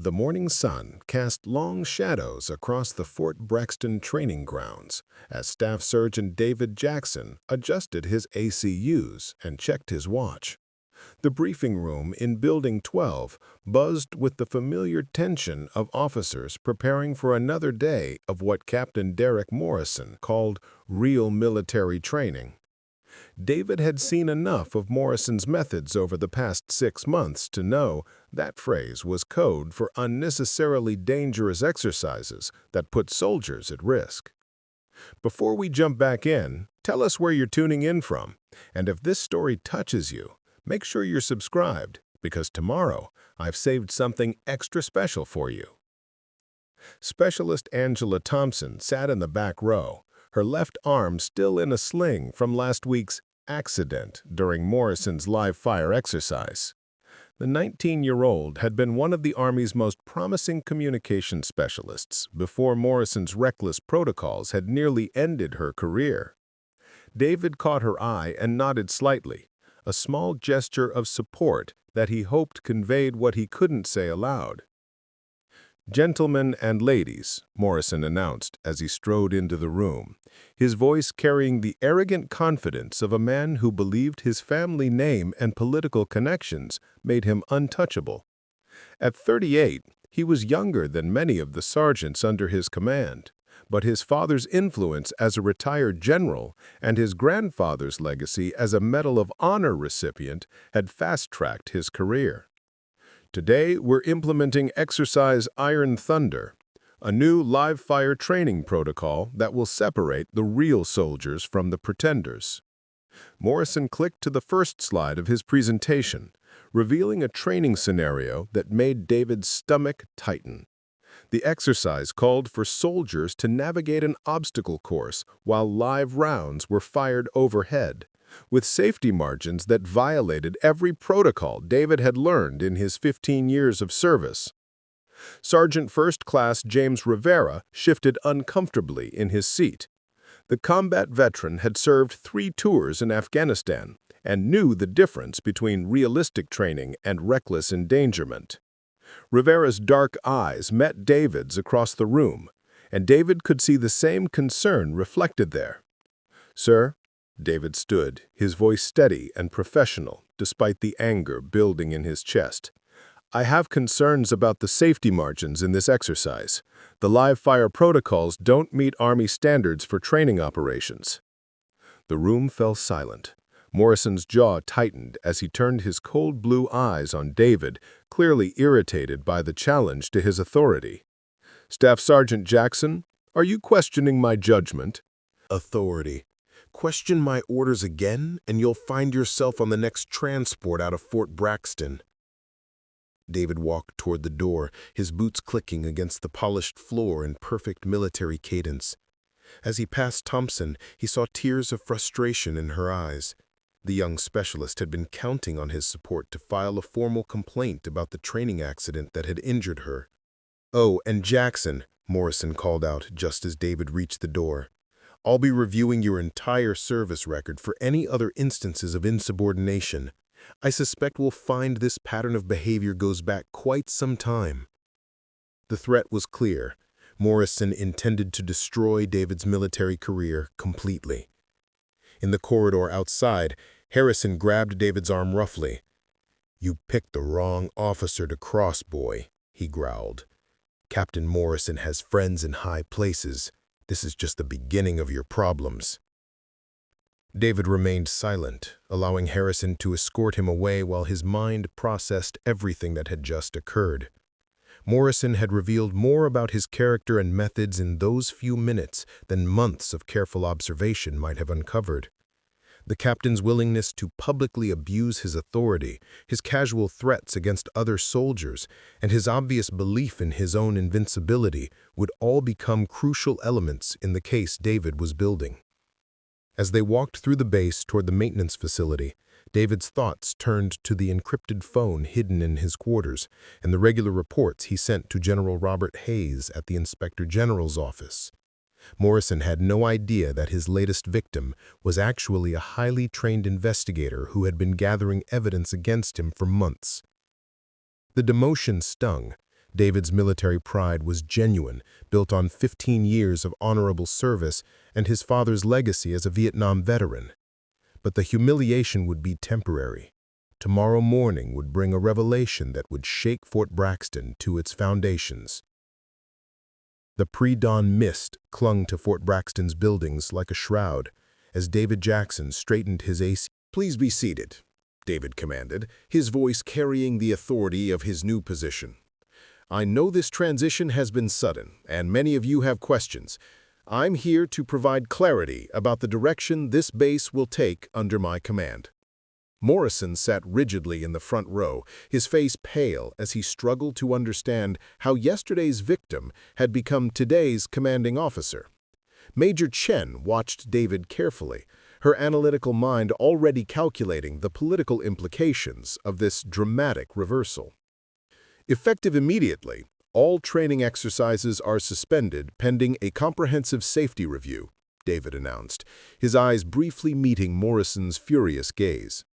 The morning sun cast long shadows across the Fort Braxton training grounds as Staff Sergeant David Jackson adjusted his ACUs and checked his watch. The briefing room in Building 12 buzzed with the familiar tension of officers preparing for another day of what Captain Derek Morrison called real military training. David had seen enough of Morrison's methods over the past 6 months to know that phrase was code for unnecessarily dangerous exercises that put soldiers at risk. Before we jump back in, tell us where you're tuning in from, and if this story touches you, make sure you're subscribed, because tomorrow I've saved something extra special for you. Specialist Angela Thompson sat in the back row, her left arm still in a sling from last week's accident during Morrison's live-fire exercise. The 19-year-old had been one of the Army's most promising communication specialists before Morrison's reckless protocols had nearly ended her career. David caught her eye and nodded slightly, a small gesture of support that he hoped conveyed what he couldn't say aloud. "Gentlemen and ladies," Morrison announced as he strode into the room, his voice carrying the arrogant confidence of a man who believed his family name and political connections made him untouchable. At 38, he was younger than many of the sergeants under his command, but his father's influence as a retired general and his grandfather's legacy as a Medal of Honor recipient had fast-tracked his career. Today, we're implementing Exercise Iron Thunder, a new live-fire training protocol that will separate the real soldiers from the pretenders. Morrison clicked to the first slide of his presentation, revealing a training scenario that made David's stomach tighten. The exercise called for soldiers to navigate an obstacle course while live rounds were fired overhead, with safety margins that violated every protocol David had learned in his 15 years of service. Sergeant First Class James Rivera shifted uncomfortably in his seat. The combat veteran had served 3 tours in Afghanistan and knew the difference between realistic training and reckless endangerment. Rivera's dark eyes met David's across the room, and David could see the same concern reflected there. "Sir," David stood, his voice steady and professional despite the anger building in his chest, "I have concerns about the safety margins in this exercise. The live-fire protocols don't meet Army standards for training operations." The room fell silent. Morrison's jaw tightened as he turned his cold blue eyes on David, clearly irritated by the challenge to his authority. "Staff Sergeant Jackson, are you questioning my judgment?" "Authority. Question my orders again, and you'll find yourself on the next transport out of Fort Braxton." David walked toward the door, his boots clicking against the polished floor in perfect military cadence. As he passed Thompson, he saw tears of frustration in her eyes. The young specialist had been counting on his support to file a formal complaint about the training accident that had injured her. "Oh, and Jackson," Morrison called out just as David reached the door, "I'll be reviewing your entire service record for any other instances of insubordination. I suspect we'll find this pattern of behavior goes back quite some time." The threat was clear. Morrison intended to destroy David's military career completely. In the corridor outside, Harrison grabbed David's arm roughly. "You picked the wrong officer to cross, boy," he growled. "Captain Morrison has friends in high places. This is just the beginning of your problems." David remained silent, allowing Harrison to escort him away while his mind processed everything that had just occurred. Morrison had revealed more about his character and methods in those few minutes than months of careful observation might have uncovered. The captain's willingness to publicly abuse his authority, his casual threats against other soldiers, and his obvious belief in his own invincibility would all become crucial elements in the case David was building. As they walked through the base toward the maintenance facility, David's thoughts turned to the encrypted phone hidden in his quarters and the regular reports he sent to General Robert Hayes at the Inspector General's office. Morrison had no idea that his latest victim was actually a highly trained investigator who had been gathering evidence against him for months. The demotion stung, David's military pride was genuine, built on 15 years of honorable service and his father's legacy as a Vietnam veteran. But the humiliation would be temporary. Tomorrow morning would bring a revelation that would shake Fort Braxton to its foundations. The pre-dawn mist clung to Fort Braxton's buildings like a shroud as David Jackson straightened his AC. "Please be seated," David commanded, his voice carrying the authority of his new position. "I know this transition has been sudden, and many of you have questions. I'm here to provide clarity about the direction this base will take under my command." Morrison sat rigidly in the front row, his face pale as he struggled to understand how yesterday's victim had become today's commanding officer. Major Chen watched David carefully, her analytical mind already calculating the political implications of this dramatic reversal. "Effective immediately, all training exercises are suspended pending a comprehensive safety review," David announced, his eyes briefly meeting Morrison's furious gaze.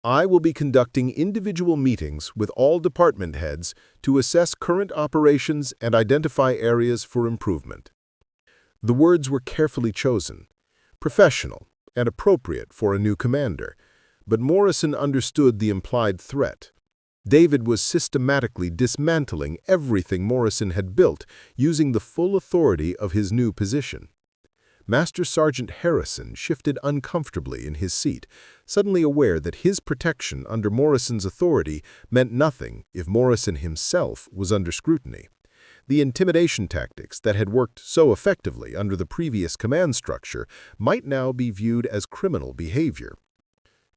"I will be conducting individual meetings with all department heads to assess current operations and identify areas for improvement." The words were carefully chosen, professional and appropriate for a new commander, but Morrison understood the implied threat. David was systematically dismantling everything Morrison had built using the full authority of his new position. Master Sergeant Harrison shifted uncomfortably in his seat, suddenly aware that his protection under Morrison's authority meant nothing if Morrison himself was under scrutiny. The intimidation tactics that had worked so effectively under the previous command structure might now be viewed as criminal behavior.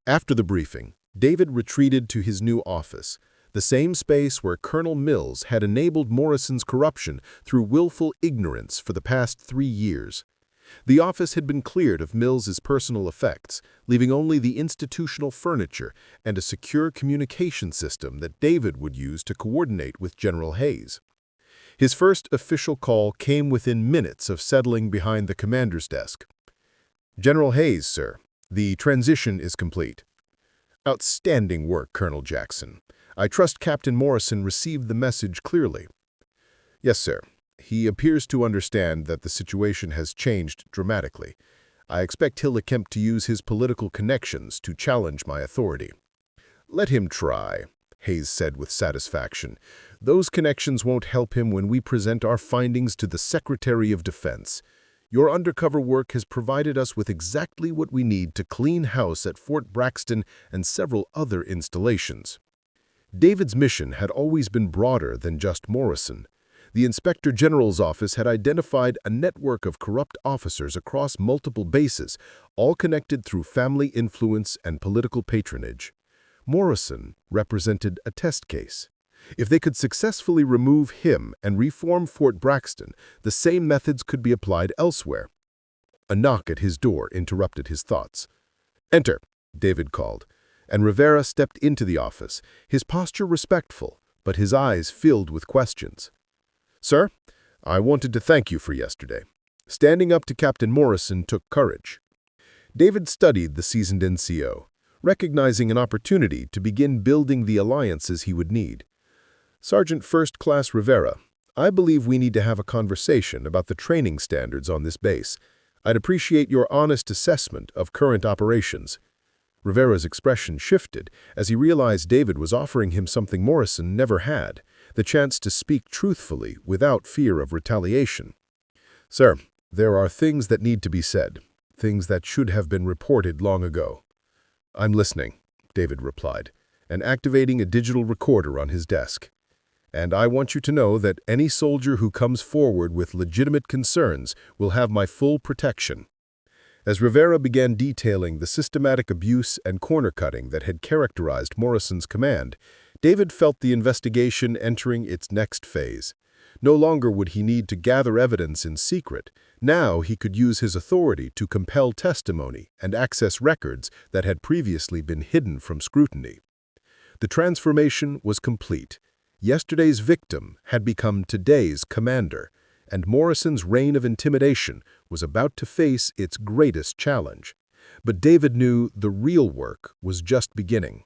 After the briefing, David retreated to his new office, the same space where Colonel Mills had enabled Morrison's corruption through willful ignorance for the past 3 years. The office had been cleared of Mills's personal effects, leaving only the institutional furniture and a secure communication system that David would use to coordinate with General Hayes. His first official call came within minutes of settling behind the commander's desk. "General Hayes, sir, the transition is complete." "Outstanding work, Colonel Jackson. I trust Captain Morrison received the message clearly." "Yes, sir. He appears to understand that the situation has changed dramatically. I expect he'll attempt to use his political connections to challenge my authority." "Let him try," Hayes said with satisfaction. "Those connections won't help him when we present our findings to the Secretary of Defense. Your undercover work has provided us with exactly what we need to clean house at Fort Braxton and several other installations." David's mission had always been broader than just Morrison. The Inspector General's office had identified a network of corrupt officers across multiple bases, all connected through family influence and political patronage. Morrison represented a test case. If they could successfully remove him and reform Fort Braxton, the same methods could be applied elsewhere. A knock at his door interrupted his thoughts. "Enter," David called, and Rivera stepped into the office, his posture respectful, but his eyes filled with questions. "Sir, I wanted to thank you for yesterday. Standing up to Captain Morrison took courage." David studied the seasoned NCO, recognizing an opportunity to begin building the alliances he would need. "Sergeant First Class Rivera, I believe we need to have a conversation about the training standards on this base. I'd appreciate your honest assessment of current operations." Rivera's expression shifted as he realized David was offering him something Morrison never had, the chance to speak truthfully without fear of retaliation. "Sir, there are things that need to be said, things that should have been reported long ago." "I'm listening," David replied, and activating a digital recorder on his desk. "And I want you to know that any soldier who comes forward with legitimate concerns will have my full protection." As Rivera began detailing the systematic abuse and corner-cutting that had characterized Morrison's command, David felt the investigation entering its next phase. No longer would he need to gather evidence in secret. Now he could use his authority to compel testimony and access records that had previously been hidden from scrutiny. The transformation was complete. Yesterday's victim had become today's commander, and Morrison's reign of intimidation was about to face its greatest challenge. But David knew the real work was just beginning.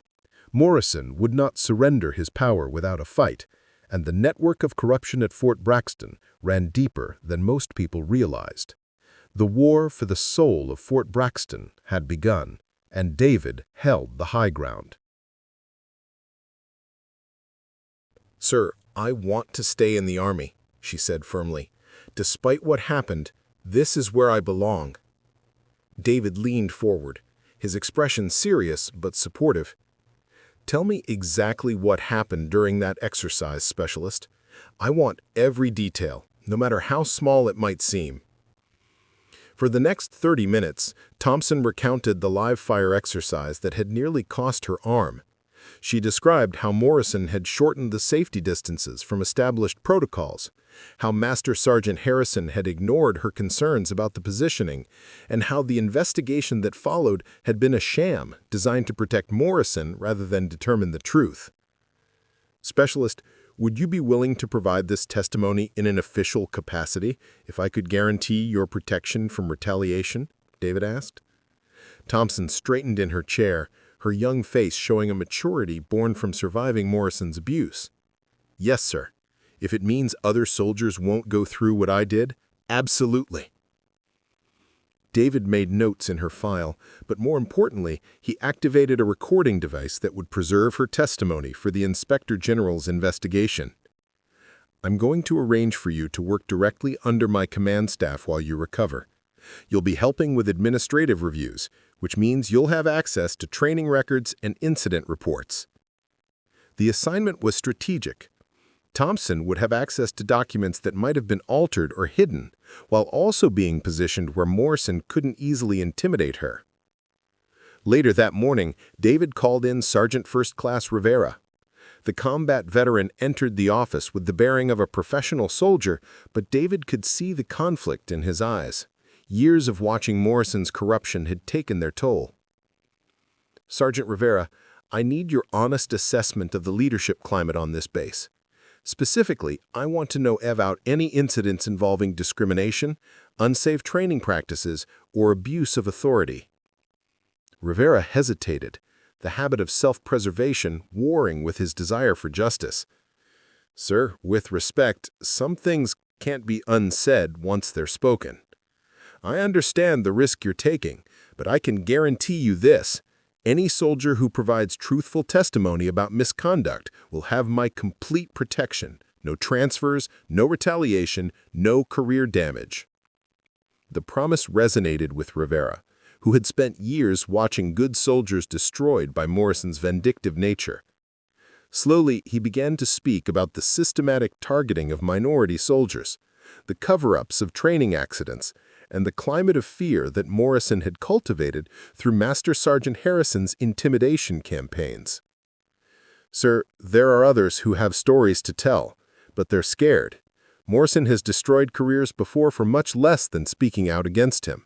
Morrison would not surrender his power without a fight, and the network of corruption at Fort Braxton ran deeper than most people realized. The war for the soul of Fort Braxton had begun, and David held the high ground. "Sir, I want to stay in the Army," she said firmly. "Despite what happened, this is where I belong." David leaned forward, his expression serious but supportive. "Tell me exactly what happened during that exercise, Specialist. I want every detail, no matter how small it might seem." For the next 30 minutes, Thompson recounted the live-fire exercise that had nearly cost her arm. She described how Morrison had shortened the safety distances from established protocols, how Master Sergeant Harrison had ignored her concerns about the positioning, and how the investigation that followed had been a sham designed to protect Morrison rather than determine the truth. "Specialist, would you be willing to provide this testimony in an official capacity if I could guarantee your protection from retaliation?" David asked. Thompson straightened in her chair, her young face showing a maturity born from surviving Morrison's abuse. "Yes, sir. If it means other soldiers won't go through what I did, absolutely." David made notes in her file, but more importantly, he activated a recording device that would preserve her testimony for the Inspector General's investigation. "I'm going to arrange for you to work directly under my command staff while you recover. You'll be helping with administrative reviews, which means you'll have access to training records and incident reports." The assignment was strategic. Thompson would have access to documents that might have been altered or hidden, while also being positioned where Morrison couldn't easily intimidate her. Later that morning, David called in Sergeant First Class Rivera. The combat veteran entered the office with the bearing of a professional soldier, but David could see the conflict in his eyes. Years of watching Morrison's corruption had taken their toll. "Sergeant Rivera, I need your honest assessment of the leadership climate on this base. Specifically, I want to know about any incidents involving discrimination, unsafe training practices, or abuse of authority." Rivera hesitated, the habit of self-preservation warring with his desire for justice. "Sir, with respect, some things can't be unsaid once they're spoken. I understand the risk you're taking, but I can guarantee you this. Any soldier who provides truthful testimony about misconduct will have my complete protection. No transfers, no retaliation, no career damage." The promise resonated with Rivera, who had spent years watching good soldiers destroyed by Morrison's vindictive nature. Slowly, he began to speak about the systematic targeting of minority soldiers, the cover-ups of training accidents, and the climate of fear that Morrison had cultivated through Master Sergeant Harrison's intimidation campaigns. "Sir, there are others who have stories to tell, but they're scared. Morrison has destroyed careers before for much less than speaking out against him."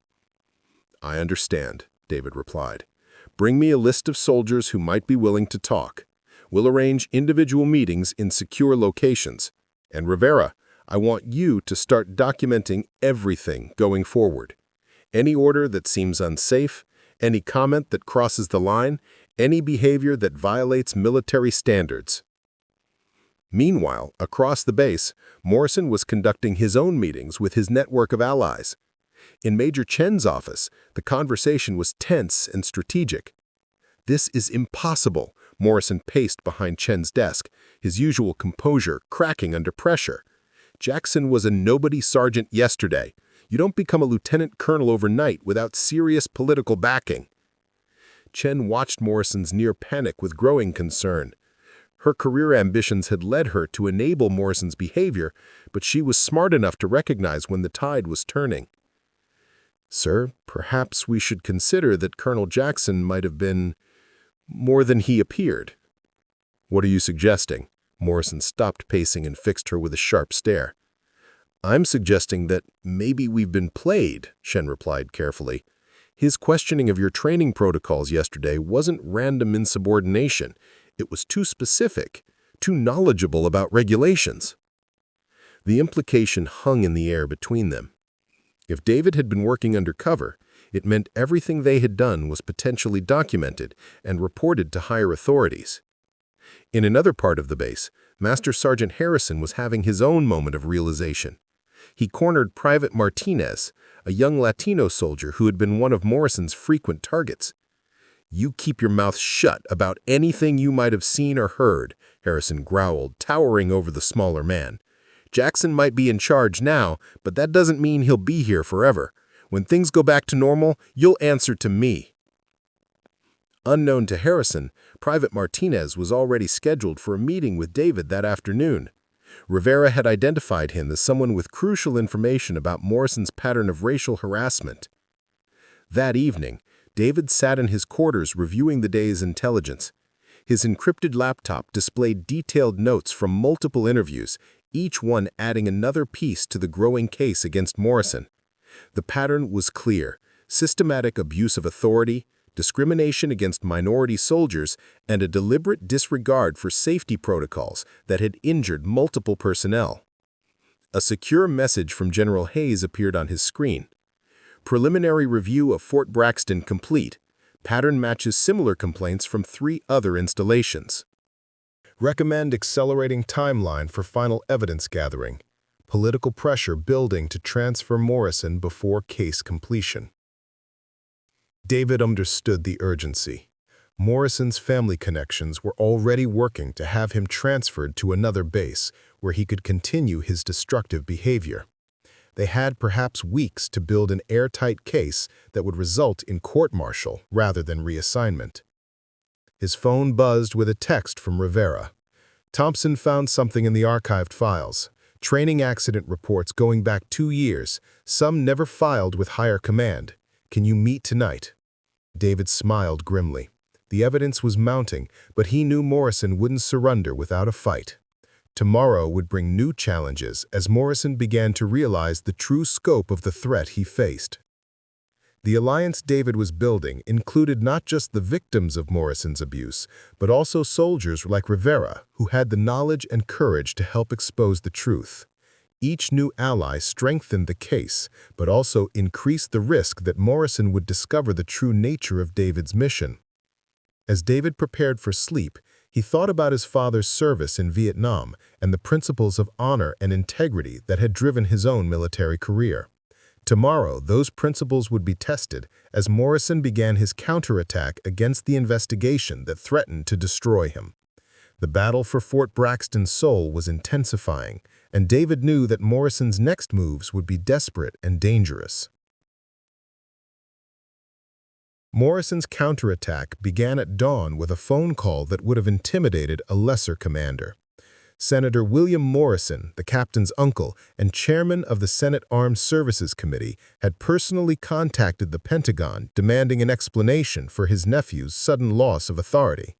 "I understand," David replied. "Bring me a list of soldiers who might be willing to talk. We'll arrange individual meetings in secure locations. And Rivera, I want you to start documenting everything going forward. Any order that seems unsafe, any comment that crosses the line, any behavior that violates military standards." Meanwhile, across the base, Morrison was conducting his own meetings with his network of allies. In Major Chen's office, the conversation was tense and strategic. "This is impossible," Morrison paced behind Chen's desk, his usual composure cracking under pressure. "Jackson was a nobody sergeant yesterday. You don't become a lieutenant colonel overnight without serious political backing." Chen watched Morrison's near panic with growing concern. Her career ambitions had led her to enable Morrison's behavior, but she was smart enough to recognize when the tide was turning. "Sir, perhaps we should consider that Colonel Jackson might have been more than he appeared." "What are you suggesting?" Morrison stopped pacing and fixed her with a sharp stare. "I'm suggesting that maybe we've been played," Chen replied carefully. "His questioning of your training protocols yesterday wasn't random insubordination. It was too specific, too knowledgeable about regulations." The implication hung in the air between them. If David had been working undercover, it meant everything they had done was potentially documented and reported to higher authorities. In another part of the base, Master Sergeant Harrison was having his own moment of realization. He cornered Private Martinez, a young Latino soldier who had been one of Morrison's frequent targets. "You keep your mouth shut about anything you might have seen or heard," Harrison growled, towering over the smaller man. "Jackson might be in charge now, but that doesn't mean he'll be here forever. When things go back to normal, you'll answer to me." Unknown to Harrison, Private Martinez was already scheduled for a meeting with David that afternoon. Rivera had identified him as someone with crucial information about Morrison's pattern of racial harassment. That evening, David sat in his quarters reviewing the day's intelligence. His encrypted laptop displayed detailed notes from multiple interviews, each one adding another piece to the growing case against Morrison. The pattern was clear: systematic abuse of authority, discrimination against minority soldiers, and a deliberate disregard for safety protocols that had injured multiple personnel. A secure message from General Hayes appeared on his screen. "Preliminary review of Fort Braxton complete. Pattern matches similar complaints from 3 other installations. Recommend accelerating timeline for final evidence gathering. Political pressure building to transfer Morrison before case completion." David understood the urgency. Morrison's family connections were already working to have him transferred to another base where he could continue his destructive behavior. They had perhaps weeks to build an airtight case that would result in court-martial rather than reassignment. His phone buzzed with a text from Rivera. "Thompson found something in the archived files. Training accident reports going back 2 years, some never filed with higher command. Can you meet tonight?" David smiled grimly. The evidence was mounting, but he knew Morrison wouldn't surrender without a fight. Tomorrow would bring new challenges as Morrison began to realize the true scope of the threat he faced. The alliance David was building included not just the victims of Morrison's abuse, but also soldiers like Rivera, who had the knowledge and courage to help expose the truth. Each new ally strengthened the case, but also increased the risk that Morrison would discover the true nature of David's mission. As David prepared for sleep, he thought about his father's service in Vietnam and the principles of honor and integrity that had driven his own military career. Tomorrow, those principles would be tested as Morrison began his counterattack against the investigation that threatened to destroy him. The battle for Fort Braxton's soul was intensifying, and David knew that Morrison's next moves would be desperate and dangerous. Morrison's counterattack began at dawn with a phone call that would have intimidated a lesser commander. Senator William Morrison, the captain's uncle and chairman of the Senate Armed Services Committee, had personally contacted the Pentagon demanding an explanation for his nephew's sudden loss of authority.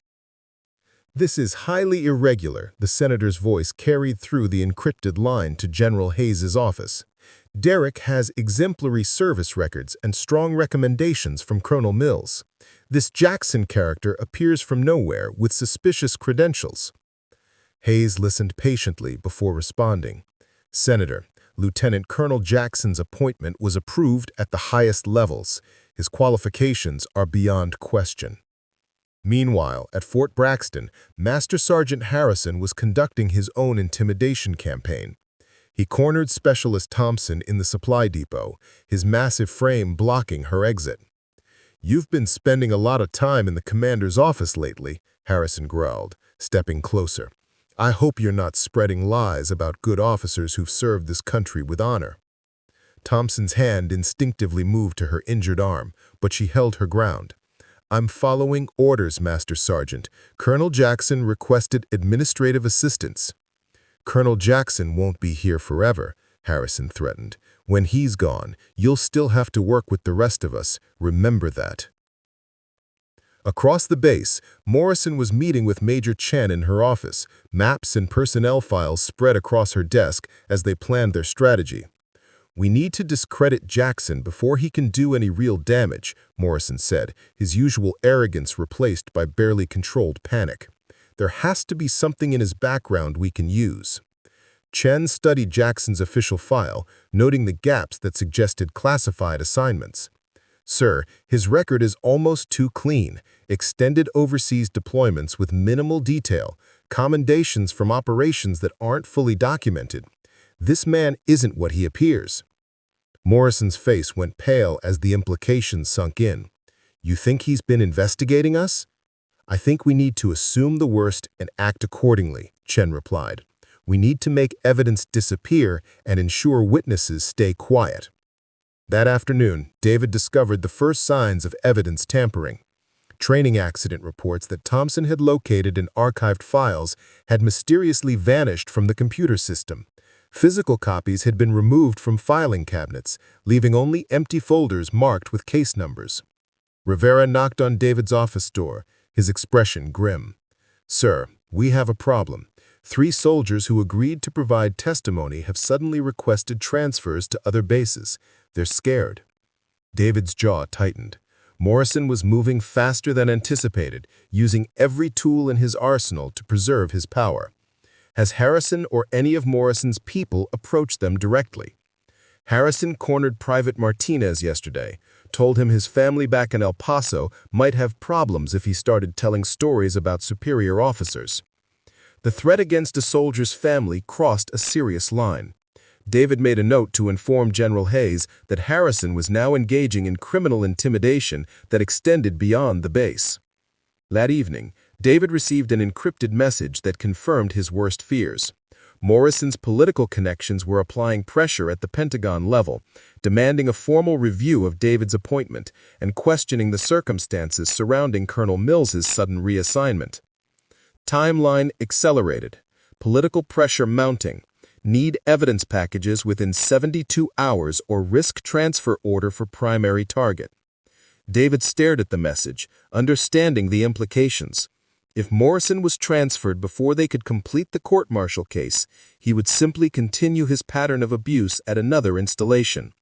"This is highly irregular," the senator's voice carried through the encrypted line to General Hayes's office. "Derek has exemplary service records and strong recommendations from Colonel Mills. This Jackson character appears from nowhere with suspicious credentials." Hayes listened patiently before responding. "Senator, Lieutenant Colonel Jackson's appointment was approved at the highest levels. His qualifications are beyond question." Meanwhile, at Fort Braxton, Master Sergeant Harrison was conducting his own intimidation campaign. He cornered Specialist Thompson in the supply depot, his massive frame blocking her exit. "You've been spending a lot of time in the commander's office lately," Harrison growled, stepping closer. "I hope you're not spreading lies about good officers who've served this country with honor." Thompson's hand instinctively moved to her injured arm, but she held her ground. "I'm following orders, Master Sergeant. Colonel Jackson requested administrative assistance." "Colonel Jackson won't be here forever," Harrison threatened. "When he's gone, you'll still have to work with the rest of us. Remember that." Across the base, Morrison was meeting with Major Chen in her office, maps and personnel files spread across her desk as they planned their strategy. "We need to discredit Jackson before he can do any real damage," Morrison said, his usual arrogance replaced by barely controlled panic. "There has to be something in his background we can use." Chen studied Jackson's official file, noting the gaps that suggested classified assignments. "Sir, his record is almost too clean. Extended overseas deployments with minimal detail, commendations from operations that aren't fully documented. This man isn't what he appears." Morrison's face went pale as the implications sunk in. "You think he's been investigating us?" "I think we need to assume the worst and act accordingly," Chen replied. "We need to make evidence disappear and ensure witnesses stay quiet." That afternoon, David discovered the first signs of evidence tampering. Training accident reports that Thompson had located in archived files had mysteriously vanished from the computer system. Physical copies had been removed from filing cabinets, leaving only empty folders marked with case numbers. Rivera knocked on David's office door, his expression grim. "Sir, we have a problem. 3 soldiers who agreed to provide testimony have suddenly requested transfers to other bases. They're scared." David's jaw tightened. Morrison was moving faster than anticipated, using every tool in his arsenal to preserve his power. Has Harrison or any of Morrison's people approached them directly? Harrison cornered Private Martinez yesterday, told him his family back in El Paso might have problems if he started telling stories about superior officers. The threat against a soldier's family crossed a serious line. David made a note to inform General Hayes that Harrison was now engaging in criminal intimidation that extended beyond the base. That evening, David received an encrypted message that confirmed his worst fears. Morrison's political connections were applying pressure at the Pentagon level, demanding a formal review of David's appointment and questioning the circumstances surrounding Colonel Mills's sudden reassignment. Timeline accelerated. Political pressure mounting. Need evidence packages within 72 hours or risk transfer order for primary target. David stared at the message, understanding the implications. If Morrison was transferred before they could complete the court-martial case, he would simply continue his pattern of abuse at another installation.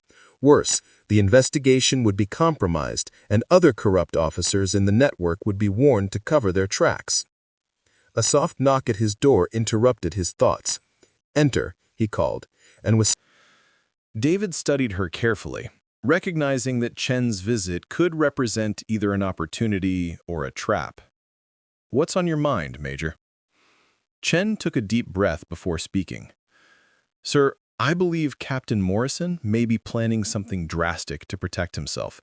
Worse, the investigation would be compromised, and other corrupt officers in the network would be warned to cover their tracks. A soft knock at his door interrupted his thoughts. "Enter," he called, and was... David studied her carefully, recognizing that Chen's visit could represent either an opportunity or a trap. "What's on your mind, Major?" Chen took a deep breath before speaking. "Sir, I believe Captain Morrison may be planning something drastic to protect himself.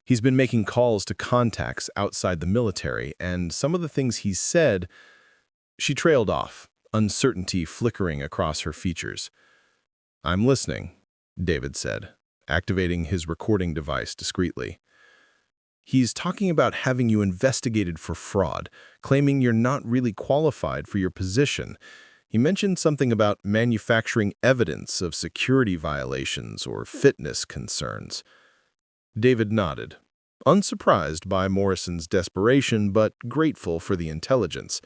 He's been making calls to contacts outside the military, and some of the things he's said..." She trailed off, uncertainty flickering across her features. "I'm listening," David said, activating his recording device discreetly. "He's talking about having you investigated for fraud, claiming you're not really qualified for your position. He mentioned something about manufacturing evidence of security violations or fitness concerns." David nodded, unsurprised by Morrison's desperation but grateful for the intelligence.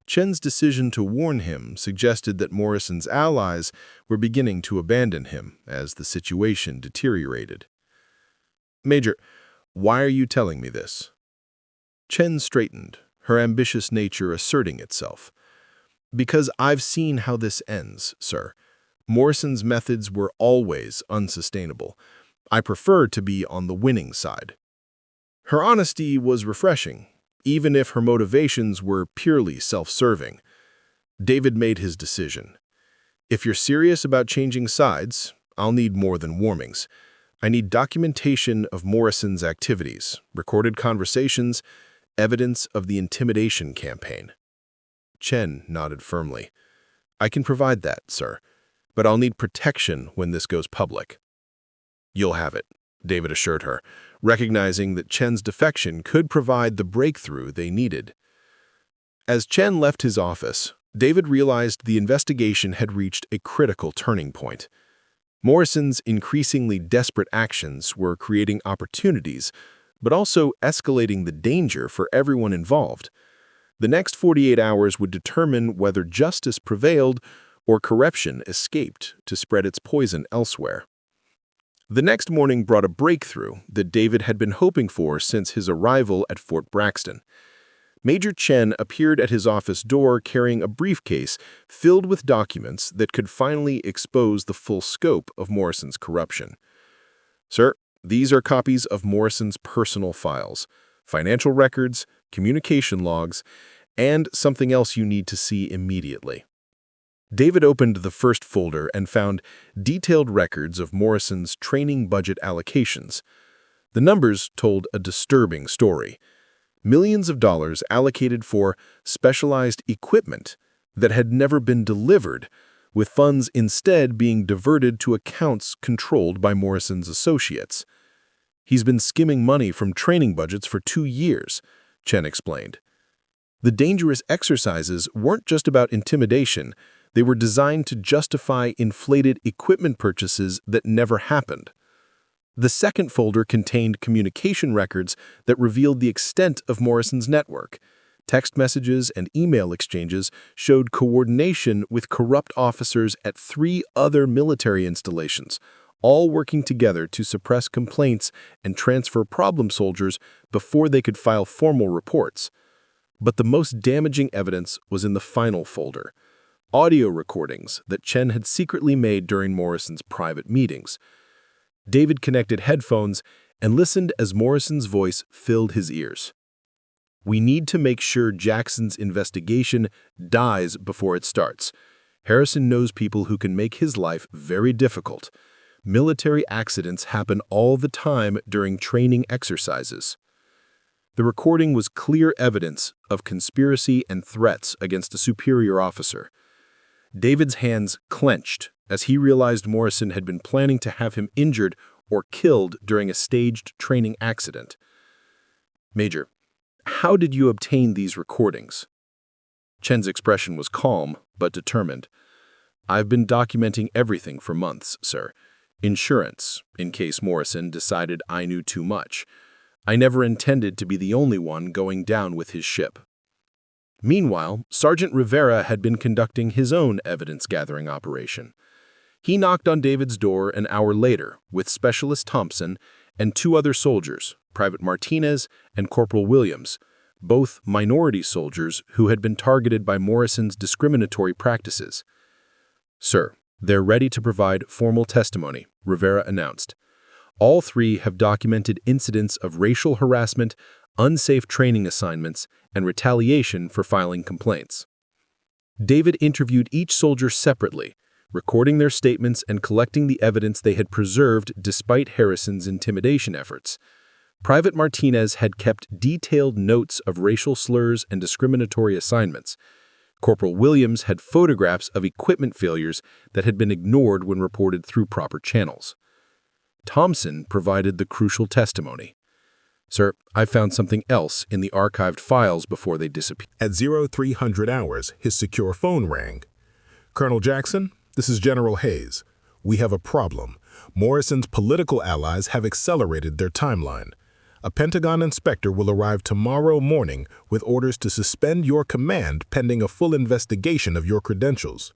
Chen's decision to warn him suggested that Morrison's allies were beginning to abandon him as the situation deteriorated. "Major, why are you telling me this?" Chen straightened, her ambitious nature asserting itself. "Because I've seen how this ends, sir. Morrison's methods were always unsustainable. I prefer to be on the winning side." Her honesty was refreshing, even if her motivations were purely self-serving. David made his decision. "If you're serious about changing sides, I'll need more than warnings. I need documentation of Morrison's activities, recorded conversations, evidence of the intimidation campaign." Chen nodded firmly. "I can provide that, sir, but I'll need protection when this goes public." "You'll have it," David assured her, recognizing that Chen's defection could provide the breakthrough they needed. As Chen left his office, David realized the investigation had reached a critical turning point. Morrison's increasingly desperate actions were creating opportunities, but also escalating the danger for everyone involved. The next 48 hours would determine whether justice prevailed or corruption escaped to spread its poison elsewhere. The next morning brought a breakthrough that David had been hoping for since his arrival at Fort Braxton. Major Chen appeared at his office door carrying a briefcase filled with documents that could finally expose the full scope of Morrison's corruption. "Sir, these are copies of Morrison's personal files, financial records, communication logs, and something else you need to see immediately. David opened the first folder and found detailed records of Morrison's training budget allocations. The numbers told a disturbing story. Millions of dollars allocated for specialized equipment that had never been delivered, with funds instead being diverted to accounts controlled by Morrison's associates. He's been skimming money from training budgets for 2 years, Chen explained. The dangerous exercises weren't just about intimidation. They were designed to justify inflated equipment purchases that never happened. The second folder contained communication records that revealed the extent of Morrison's network. Text messages and email exchanges showed coordination with corrupt officers at 3 other military installations, all working together to suppress complaints and transfer problem soldiers before they could file formal reports. But the most damaging evidence was in the final folder: audio recordings that Chen had secretly made during Morrison's private meetings. David connected headphones and listened as Morrison's voice filled his ears. "We need to make sure Jackson's investigation dies before it starts. Harrison knows people who can make his life very difficult. Military accidents happen all the time during training exercises." The recording was clear evidence of conspiracy and threats against a superior officer. David's hands clenched as he realized Morrison had been planning to have him injured or killed during a staged training accident. "Major, how did you obtain these recordings?" Chen's expression was calm but determined. "I've been documenting everything for months, sir. Insurance, in case Morrison decided I knew too much. I never intended to be the only one going down with his ship." Meanwhile, Sergeant Rivera had been conducting his own evidence-gathering operation. He knocked on David's door an hour later with Specialist Thompson and 2 other soldiers, Private Martinez and Corporal Williams, both minority soldiers who had been targeted by Morrison's discriminatory practices. "Sir, they're ready to provide formal testimony," Rivera announced. "All 3 have documented incidents of racial harassment, unsafe training assignments, and retaliation for filing complaints." David interviewed each soldier separately, recording their statements and collecting the evidence they had preserved despite Harrison's intimidation efforts. Private Martinez had kept detailed notes of racial slurs and discriminatory assignments. Corporal Williams had photographs of equipment failures that had been ignored when reported through proper channels. Thompson provided the crucial testimony. "Sir, I found something else in the archived files before they disappeared." At 0300 hours, his secure phone rang. "Colonel Jackson, this is General Hayes. We have a problem. Morrison's political allies have accelerated their timeline. A Pentagon inspector will arrive tomorrow morning with orders to suspend your command pending a full investigation of your credentials."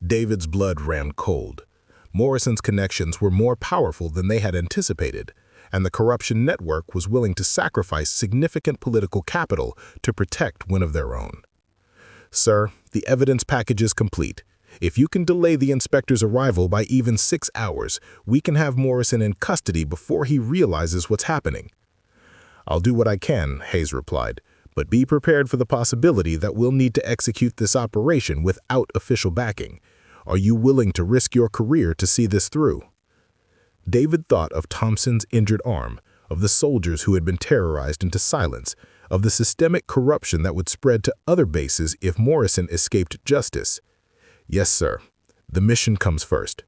David's blood ran cold. Morrison's connections were more powerful than they had anticipated, and the corruption network was willing to sacrifice significant political capital to protect one of their own. "Sir, the evidence package is complete. If you can delay the inspector's arrival by even 6 hours, we can have Morrison in custody before he realizes what's happening." "I'll do what I can," Hayes replied, "but be prepared for the possibility that we'll need to execute this operation without official backing. Are you willing to risk your career to see this through?" David thought of Thompson's injured arm, of the soldiers who had been terrorized into silence, of the systemic corruption that would spread to other bases if Morrison escaped justice. "Yes, sir. The mission comes first."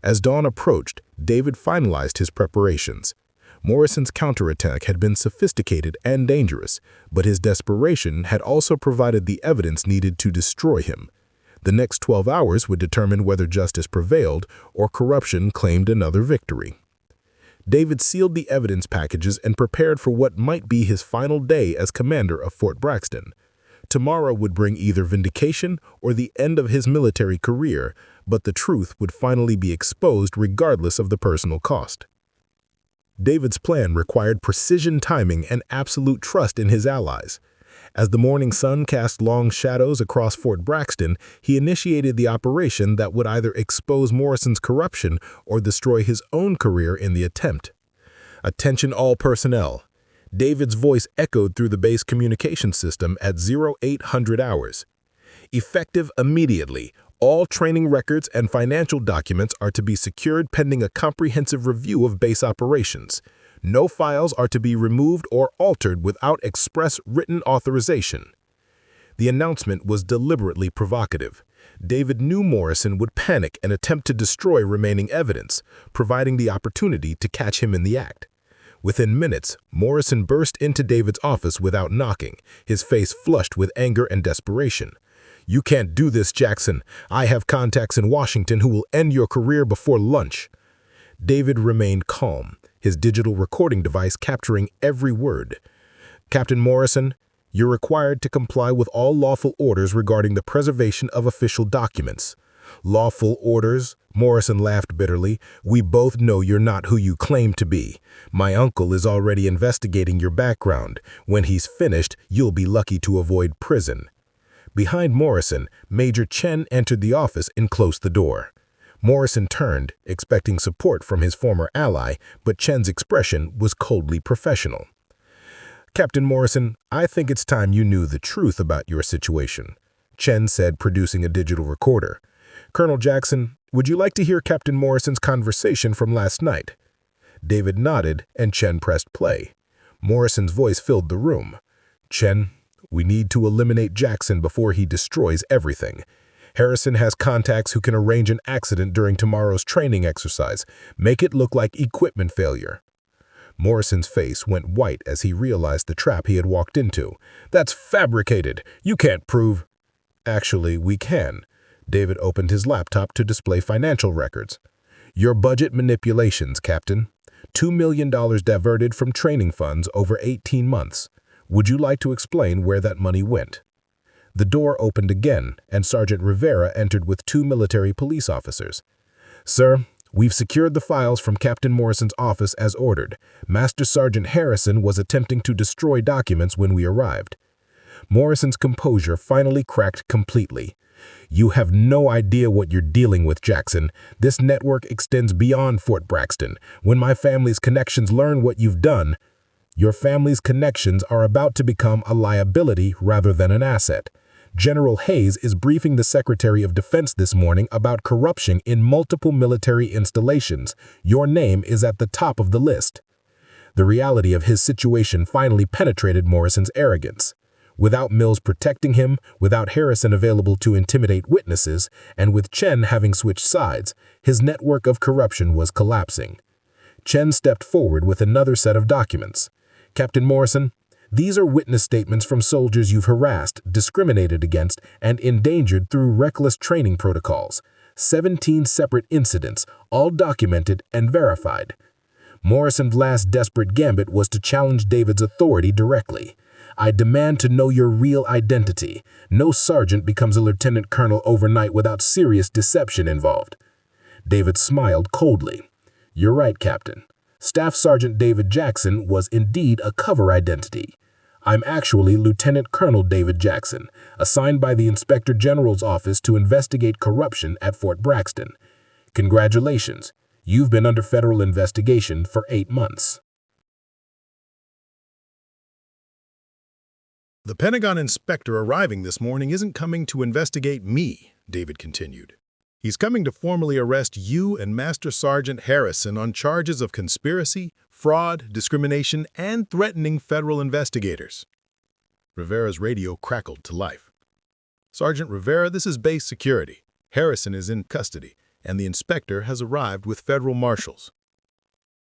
As dawn approached, David finalized his preparations. Morrison's counterattack had been sophisticated and dangerous, but his desperation had also provided the evidence needed to destroy him. The next 12 hours would determine whether justice prevailed or corruption claimed another victory. David sealed the evidence packages and prepared for what might be his final day as commander of Fort Braxton. Tomorrow would bring either vindication or the end of his military career, but the truth would finally be exposed regardless of the personal cost. David's plan required precision timing and absolute trust in his allies. As the morning sun cast long shadows across Fort Braxton, he initiated the operation that would either expose Morrison's corruption or destroy his own career in the attempt. "Attention all personnel. David's voice echoed through the base communication system at 0800 hours. Effective immediately, all training records and financial documents are to be secured pending a comprehensive review of base operations. No files are to be removed or altered without express written authorization. The announcement was deliberately provocative. David knew Morrison would panic and attempt to destroy remaining evidence, providing the opportunity to catch him in the act. Within minutes, Morrison burst into David's office without knocking, his face flushed with anger and desperation. "You can't do this, Jackson. I have contacts in Washington who will end your career before lunch." David remained calm, his digital recording device capturing every word. "Captain Morrison, you're required to comply with all lawful orders regarding the preservation of official documents." "Lawful orders?" Morrison laughed bitterly. "We both know you're not who you claim to be. My uncle is already investigating your background. When he's finished, you'll be lucky to avoid prison." Behind Morrison, Major Chen entered the office and closed the door. Morrison turned, expecting support from his former ally, but Chen's expression was coldly professional. "Captain Morrison, I think it's time you knew the truth about your situation," Chen said, producing a digital recorder. "Colonel Jackson, would you like to hear Captain Morrison's conversation from last night?" David nodded, and Chen pressed play. Morrison's voice filled the room. "Chen, we need to eliminate Jackson before he destroys everything. Harrison has contacts who can arrange an accident during tomorrow's training exercise. Make it look like equipment failure." Morrison's face went white as he realized the trap he had walked into. "That's fabricated. You can't prove—" "Actually, we can." David opened his laptop to display financial records. "Your budget manipulations, Captain. $2 million diverted from training funds over 18 months. Would you like to explain where that money went?" The door opened again, and Sergeant Rivera entered with 2 military police officers. "Sir, we've secured the files from Captain Morrison's office as ordered. Master Sergeant Harrison was attempting to destroy documents when we arrived." Morrison's composure finally cracked completely. "You have no idea what you're dealing with, Jackson. This network extends beyond Fort Braxton. When my family's connections learn what you've done, your family's connections are about to become a liability rather than an asset. General Hayes is briefing the Secretary of Defense this morning about corruption in multiple military installations. Your name is at the top of the list." The reality of his situation finally penetrated Morrison's arrogance. Without Mills protecting him, without Harrison available to intimidate witnesses, and with Chen having switched sides, his network of corruption was collapsing. Chen stepped forward with another set of documents. "Captain Morrison, these are witness statements from soldiers you've harassed, discriminated against, and endangered through reckless training protocols. 17 separate incidents, all documented and verified." Morrison's last desperate gambit was to challenge David's authority directly. "I demand to know your real identity. No sergeant becomes a lieutenant colonel overnight without serious deception involved." David smiled coldly. "You're right, Captain. Staff Sergeant David Jackson was indeed a cover identity. I'm actually Lieutenant Colonel David Jackson, assigned by the Inspector General's office to investigate corruption at Fort Braxton. Congratulations, you've been under federal investigation for 8 months. "The Pentagon inspector arriving this morning isn't coming to investigate me," David continued. "He's coming to formally arrest you and Master Sergeant Harrison on charges of conspiracy, fraud, discrimination, and threatening federal investigators." Rivera's radio crackled to life. "Sergeant Rivera, this is base security. Harrison is in custody, and the inspector has arrived with federal marshals."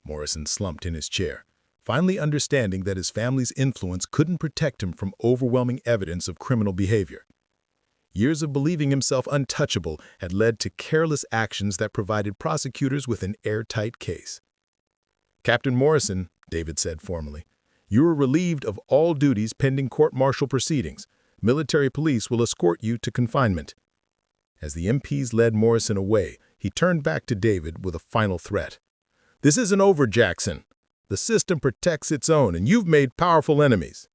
Morrison slumped in his chair, finally understanding that his family's influence couldn't protect him from overwhelming evidence of criminal behavior. Years of believing himself untouchable had led to careless actions that provided prosecutors with an airtight case. "Captain Morrison," David said formally, "you are relieved of all duties pending court-martial proceedings. Military police will escort you to confinement." As the MPs led Morrison away, he turned back to David with a final threat. "This isn't over, Jackson. The system protects its own, and you've made powerful enemies."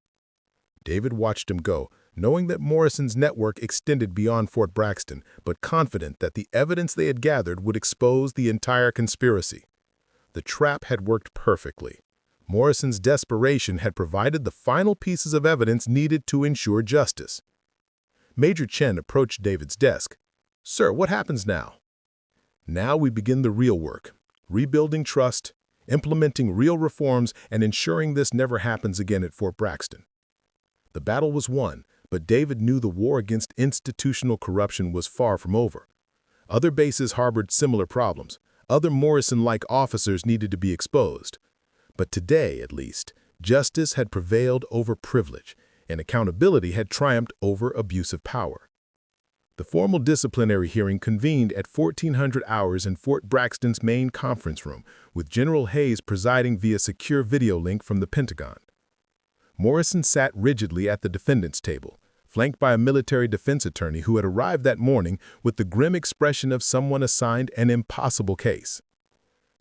David watched him go, knowing that Morrison's network extended beyond Fort Braxton, but confident that the evidence they had gathered would expose the entire conspiracy. The trap had worked perfectly. Morrison's desperation had provided the final pieces of evidence needed to ensure justice. Major Chen approached David's desk. "Sir, what happens now?" "Now we begin the real work, rebuilding trust, implementing real reforms, and ensuring this never happens again at Fort Braxton." The battle was won, but David knew the war against institutional corruption was far from over. Other bases harbored similar problems. Other Morrison-like officers needed to be exposed. But today, at least, justice had prevailed over privilege, and accountability had triumphed over abuse of power. The formal disciplinary hearing convened at 1400 hours in Fort Braxton's main conference room, with General Hayes presiding via secure video link from the Pentagon. Morrison sat rigidly at the defendant's table, flanked by a military defense attorney who had arrived that morning with the grim expression of someone assigned an impossible case.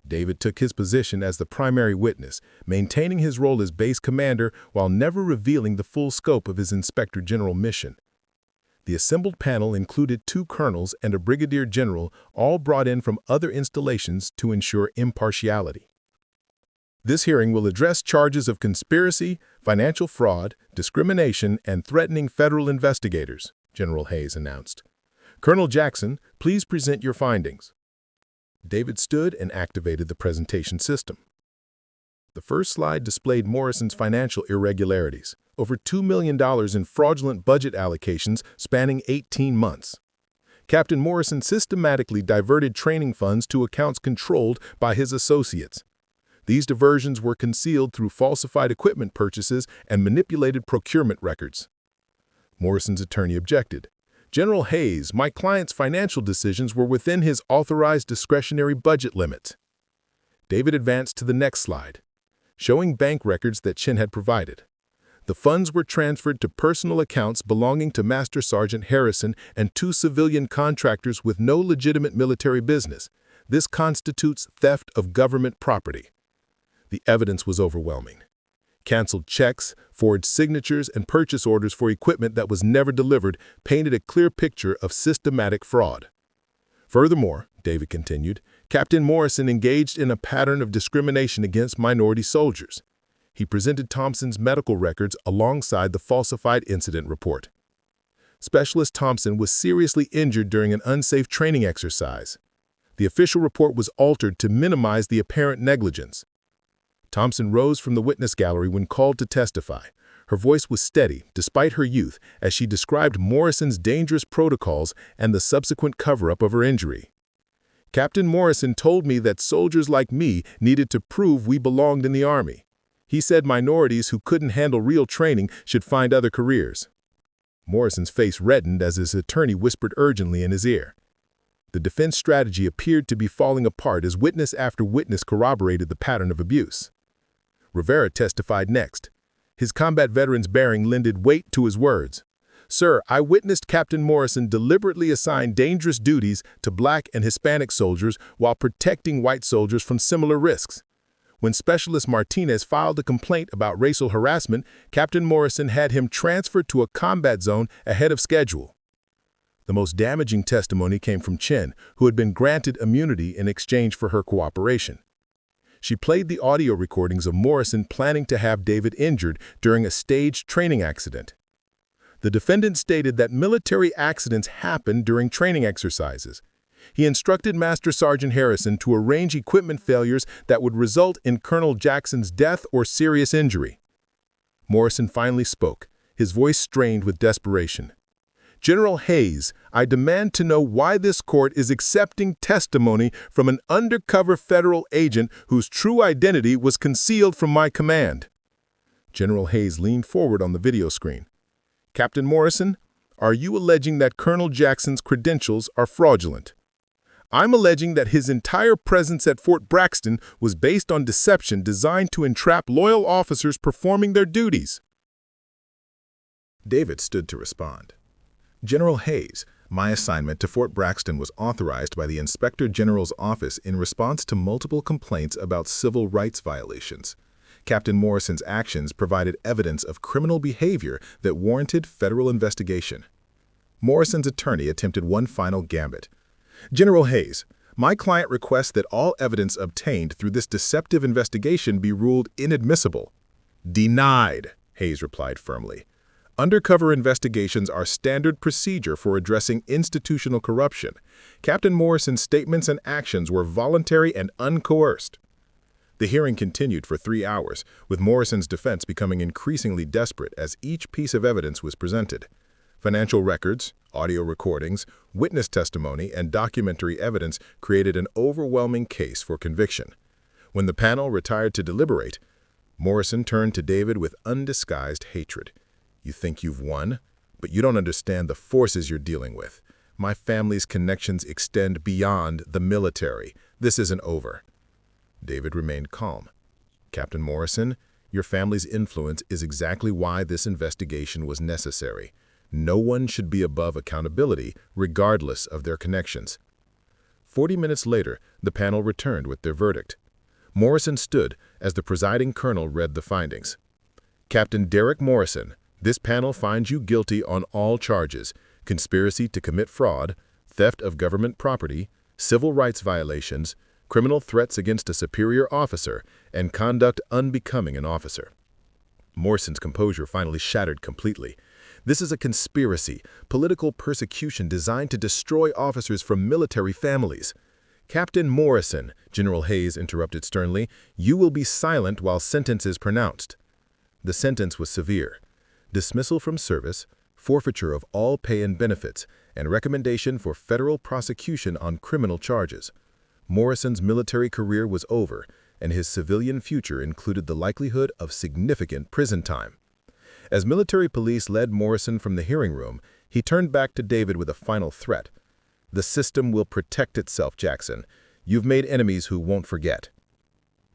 David took his position as the primary witness, maintaining his role as base commander while never revealing the full scope of his inspector general mission. The assembled panel included 2 colonels and a brigadier general, all brought in from other installations to ensure impartiality. "This hearing will address charges of conspiracy, financial fraud, discrimination, and threatening federal investigators," General Hayes announced. "Colonel Jackson, please present your findings." David stood and activated the presentation system. The first slide displayed Morrison's financial irregularities, over $2 million in fraudulent budget allocations spanning 18 months. Captain Morrison systematically diverted training funds to accounts controlled by his associates. These diversions were concealed through falsified equipment purchases and manipulated procurement records. Morrison's attorney objected. "General Hayes, my client's financial decisions were within his authorized discretionary budget limit." David advanced to the next slide, showing bank records that Chen had provided. The funds were transferred to personal accounts belonging to Master Sergeant Harrison and 2 civilian contractors with no legitimate military business. This constitutes theft of government property. The evidence was overwhelming. Canceled checks, forged signatures, and purchase orders for equipment that was never delivered painted a clear picture of systematic fraud. Furthermore, David continued, Captain Morrison engaged in a pattern of discrimination against minority soldiers. He presented Thompson's medical records alongside the falsified incident report. Specialist Thompson was seriously injured during an unsafe training exercise. The official report was altered to minimize the apparent negligence. Thompson rose from the witness gallery when called to testify. Her voice was steady, despite her youth, as she described Morrison's dangerous protocols and the subsequent cover-up of her injury. "Captain Morrison told me that soldiers like me needed to prove we belonged in the Army. He said minorities who couldn't handle real training should find other careers." Morrison's face reddened as his attorney whispered urgently in his ear. The defense strategy appeared to be falling apart as witness after witness corroborated the pattern of abuse. Rivera testified next. His combat veteran's bearing lended weight to his words. "Sir, I witnessed Captain Morrison deliberately assign dangerous duties to Black and Hispanic soldiers while protecting white soldiers from similar risks. When Specialist Martinez filed a complaint about racial harassment, Captain Morrison had him transferred to a combat zone ahead of schedule." The most damaging testimony came from Chen, who had been granted immunity in exchange for her cooperation. She played the audio recordings of Morrison planning to have David injured during a staged training accident. The defendant stated that military accidents happen during training exercises. He instructed Master Sergeant Harrison to arrange equipment failures that would result in Colonel Jackson's death or serious injury. Morrison finally spoke, his voice strained with desperation. "General Hayes, I demand to know why this court is accepting testimony from an undercover federal agent whose true identity was concealed from my command." General Hayes leaned forward on the video screen. "Captain Morrison, are you alleging that Colonel Jackson's credentials are fraudulent?" "I'm alleging that his entire presence at Fort Braxton was based on deception designed to entrap loyal officers performing their duties." David stood to respond. "General Hayes, my assignment to Fort Braxton was authorized by the Inspector General's office in response to multiple complaints about civil rights violations. Captain Morrison's actions provided evidence of criminal behavior that warranted federal investigation." Morrison's attorney attempted one final gambit. "General Hayes, My client requests that all evidence obtained through this deceptive investigation be ruled inadmissible. Denied, Hayes replied firmly. Undercover investigations are standard procedure for addressing institutional corruption. Captain Morrison's statements and actions were voluntary and uncoerced. The hearing continued for 3 hours, with Morrison's defense becoming increasingly desperate as each piece of evidence was presented. Financial records, audio recordings, witness testimony, and documentary evidence created an overwhelming case for conviction. When the panel retired to deliberate, Morrison turned to David with undisguised hatred. You think you've won, but you don't understand the forces you're dealing with. My family's connections extend beyond the military. This isn't over. David remained calm. Captain Morrison, your family's influence is exactly why this investigation was necessary. No one should be above accountability, regardless of their connections. 40 minutes later, the panel returned with their verdict. Morrison stood as the presiding colonel read the findings. Captain Derek Morrison, this panel finds you guilty on all charges: conspiracy to commit fraud, theft of government property, civil rights violations, criminal threats against a superior officer, and conduct unbecoming an officer. Morrison's composure finally shattered completely. This is a conspiracy, political persecution designed to destroy officers from military families. Captain Morrison, General Hayes interrupted sternly, you will be silent while sentence is pronounced. The sentence was severe: dismissal from service, forfeiture of all pay and benefits, and recommendation for federal prosecution on criminal charges. Morrison's military career was over, and his civilian future included the likelihood of significant prison time. As military police led Morrison from the hearing room, he turned back to David with a final threat. The system will protect itself, Jackson. You've made enemies who won't forget.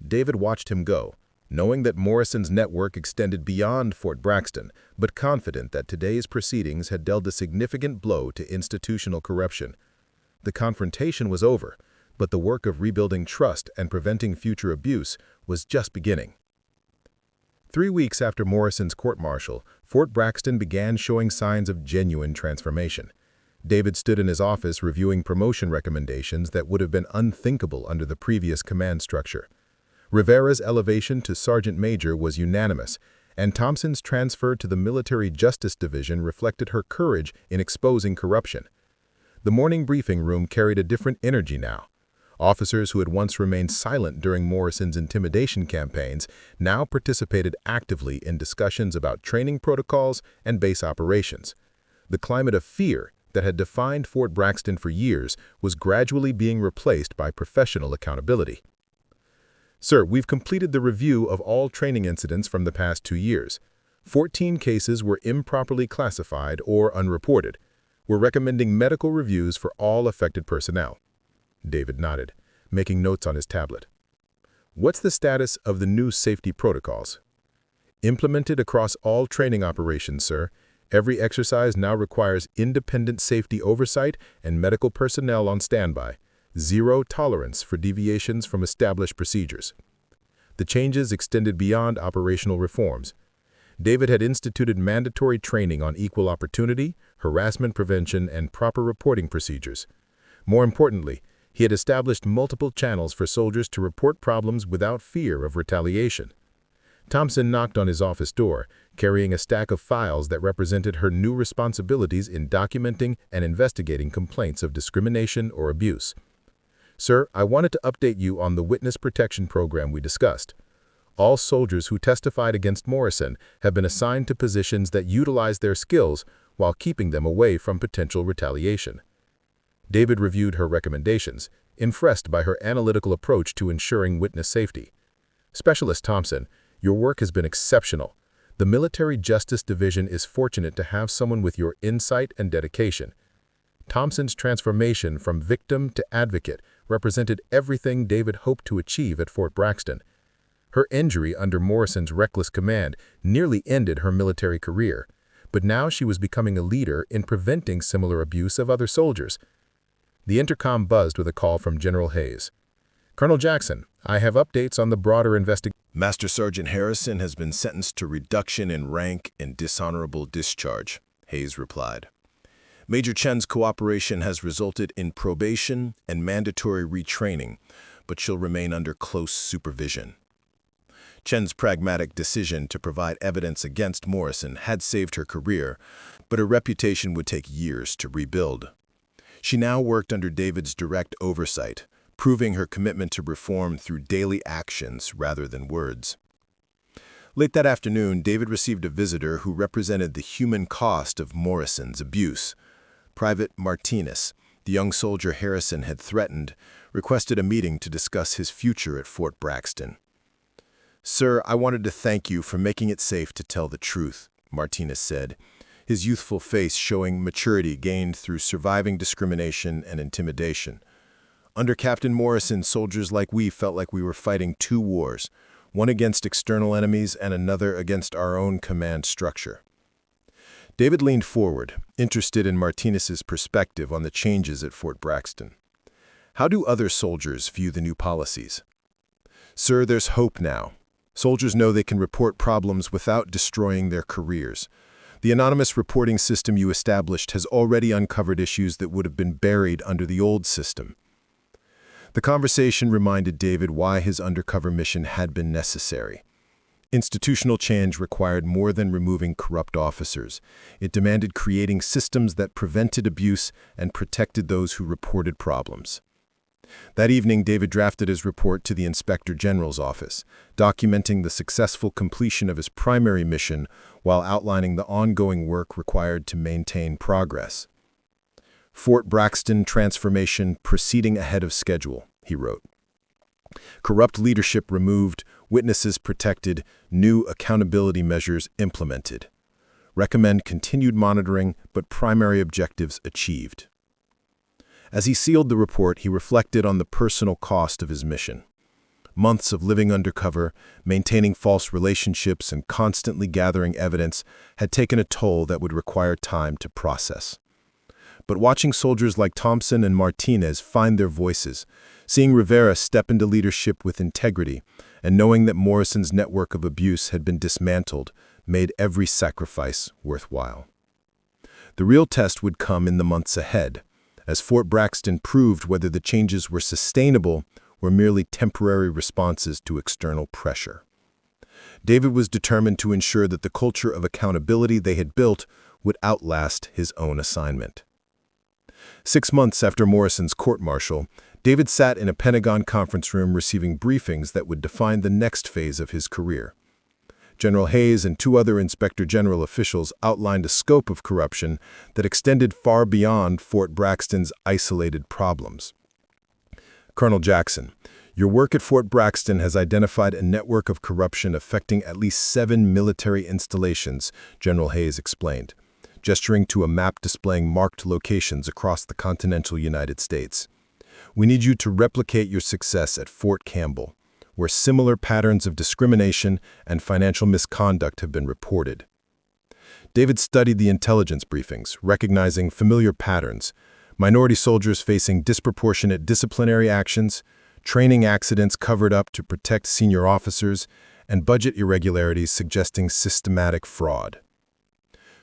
David watched him go, knowing that Morrison's network extended beyond Fort Braxton, but confident that today's proceedings had dealt a significant blow to institutional corruption. The confrontation was over, but the work of rebuilding trust and preventing future abuse was just beginning. 3 weeks after Morrison's court-martial, Fort Braxton began showing signs of genuine transformation. David stood in his office reviewing promotion recommendations that would have been unthinkable under the previous command structure. Rivera's elevation to sergeant major was unanimous, and Thompson's transfer to the Military Justice Division reflected her courage in exposing corruption. The morning briefing room carried a different energy now. Officers who had once remained silent during Morrison's intimidation campaigns now participated actively in discussions about training protocols and base operations. The climate of fear that had defined Fort Braxton for years was gradually being replaced by professional accountability. Sir, we've completed the review of all training incidents from the past 2 years. 14 cases were improperly classified or unreported. We're recommending medical reviews for all affected personnel. David nodded, making notes on his tablet. What's the status of the new safety protocols? Implemented across all training operations, sir. Every exercise now requires independent safety oversight and medical personnel on standby. Zero tolerance for deviations from established procedures. The changes extended beyond operational reforms. David had instituted mandatory training on equal opportunity, harassment prevention, and proper reporting procedures. More importantly, he had established multiple channels for soldiers to report problems without fear of retaliation. Thompson knocked on his office door, carrying a stack of files that represented her new responsibilities in documenting and investigating complaints of discrimination or abuse. Sir, I wanted to update you on the witness protection program we discussed. All soldiers who testified against Morrison have been assigned to positions that utilize their skills while keeping them away from potential retaliation. David reviewed her recommendations, impressed by her analytical approach to ensuring witness safety. Specialist Thompson, your work has been exceptional. The Military Justice Division is fortunate to have someone with your insight and dedication. Thompson's transformation from victim to advocate represented everything David hoped to achieve at Fort Braxton. Her injury under Morrison's reckless command nearly ended her military career, but now she was becoming a leader in preventing similar abuse of other soldiers. The intercom buzzed with a call from General Hayes. Colonel Jackson, I have updates on the broader investigation. Master Sergeant Harrison has been sentenced to reduction in rank and dishonorable discharge, Hayes replied. Major Chen's cooperation has resulted in probation and mandatory retraining, but she'll remain under close supervision. Chen's pragmatic decision to provide evidence against Morrison had saved her career, but her reputation would take years to rebuild. She now worked under David's direct oversight, proving her commitment to reform through daily actions rather than words. Late that afternoon, David received a visitor who represented the human cost of Morrison's abuse. Private Martinez, the young soldier Harrison had threatened, requested a meeting to discuss his future at Fort Braxton. "Sir, I wanted to thank you for making it safe to tell the truth," Martinez said, his youthful face showing maturity gained through surviving discrimination and intimidation. "Under Captain Morrison, soldiers like we felt like we were fighting two wars, one against external enemies and another against our own command structure." David leaned forward, interested in Martinez's perspective on the changes at Fort Braxton. "How do other soldiers view the new policies?" "Sir, there's hope now. Soldiers know they can report problems without destroying their careers. The anonymous reporting system you established has already uncovered issues that would have been buried under the old system." The conversation reminded David why his undercover mission had been necessary. Institutional change required more than removing corrupt officers. It demanded creating systems that prevented abuse and protected those who reported problems. That evening, David drafted his report to the Inspector General's office, documenting the successful completion of his primary mission while outlining the ongoing work required to maintain progress. "Fort Braxton transformation proceeding ahead of schedule," he wrote. "Corrupt leadership removed, witnesses protected, new accountability measures implemented. Recommend continued monitoring, but primary objectives achieved." As he sealed the report, he reflected on the personal cost of his mission. Months of living undercover, maintaining false relationships, and constantly gathering evidence had taken a toll that would require time to process. But watching soldiers like Thompson and Martinez find their voices, seeing Rivera step into leadership with integrity, and knowing that Morrison's network of abuse had been dismantled, made every sacrifice worthwhile. The real test would come in the months ahead, as Fort Braxton proved whether the changes were sustainable or merely temporary responses to external pressure. David was determined to ensure that the culture of accountability they had built would outlast his own assignment. 6 months after Morrison's court-martial, David sat in a Pentagon conference room receiving briefings that would define the next phase of his career. General Hayes and 2 other Inspector General officials outlined a scope of corruption that extended far beyond Fort Braxton's isolated problems. "Colonel Jackson, your work at Fort Braxton has identified a network of corruption affecting at least 7 military installations," General Hayes explained, gesturing to a map displaying marked locations across the continental United States. "We need you to replicate your success at Fort Campbell, where similar patterns of discrimination and financial misconduct have been reported." David studied the intelligence briefings, recognizing familiar patterns: minority soldiers facing disproportionate disciplinary actions, training accidents covered up to protect senior officers, and budget irregularities suggesting systematic fraud.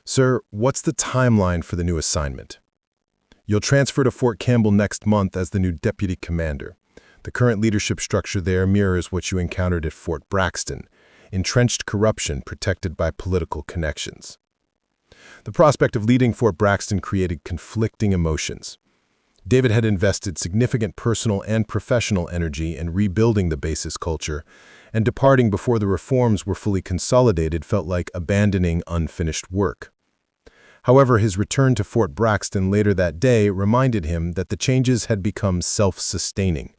"Sir, what's the timeline for the new assignment?" "You'll transfer to Fort Campbell next month as the new deputy commander. The current leadership structure there mirrors what you encountered at Fort Braxton, entrenched corruption protected by political connections." The prospect of leading Fort Braxton created conflicting emotions. David had invested significant personal and professional energy in rebuilding the base's culture, and departing before the reforms were fully consolidated felt like abandoning unfinished work. However, his return to Fort Braxton later that day reminded him that the changes had become self-sustaining.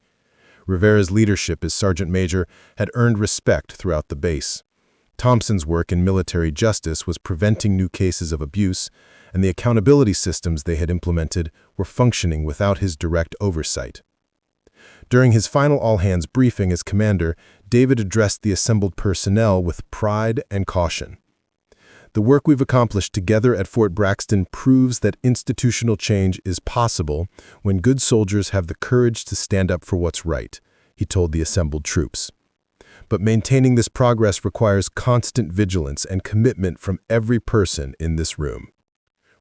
Rivera's leadership as Sergeant Major had earned respect throughout the base. Thompson's work in military justice was preventing new cases of abuse, and the accountability systems they had implemented were functioning without his direct oversight. During his final all-hands briefing as commander, David addressed the assembled personnel with pride and caution. "The work we've accomplished together at Fort Braxton proves that institutional change is possible when good soldiers have the courage to stand up for what's right," he told the assembled troops. "But maintaining this progress requires constant vigilance and commitment from every person in this room."